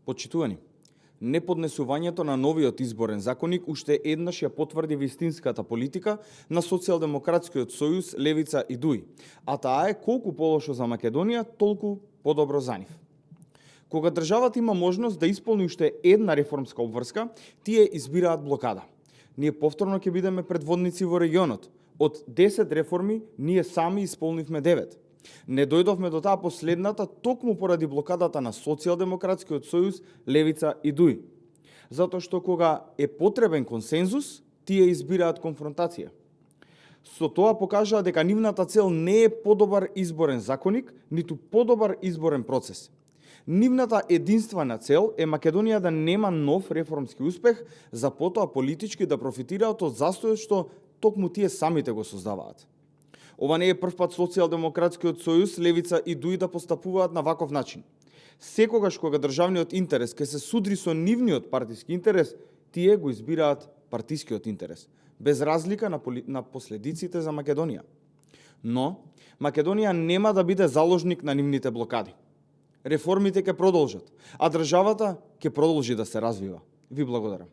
Почитувани, неподнесувањето на новиот изборен законник уште еднаш ја потврди вистинската политика на Социјалдемократскиот сојуз, Левица и ДУИ, а таа е колку полошо за Македонија, толку подобро за нив. Кога државата има можност да исполни уште една реформска обврска, тие избираат блокада. Ние повторно ќе бидеме предводници во регионот. Од 10 реформи, ние сами исполнивме 9. Не дојдовме до таа последната токму поради блокадата на Социјалдемократскиот сојуз, Левица и ДУИ. Затоа што кога е потребен консензус, тие избираат конфронтација. Со тоа покажаа дека нивната цел не е подобар изборен законник, ниту подобар изборен процес. Нивната единствена цел е Македонија да нема нов реформски успех, за потоа политички да профитираат од застојот што токму тие самите го создаваат. Ова не е првпат Социјалдемократскиот сојуз, Левица и ДУИ да постапуваат на ваков начин. Секогаш кога државниот интерес ќе се судри со нивниот партиски интерес, тие го избираат партискиот интерес, без разлика на последиците за Македонија. Но Македонија нема да биде заложник на нивните блокади. Реформите ќе продолжат, а државата ќе продолжи да се развива. Ви благодарам.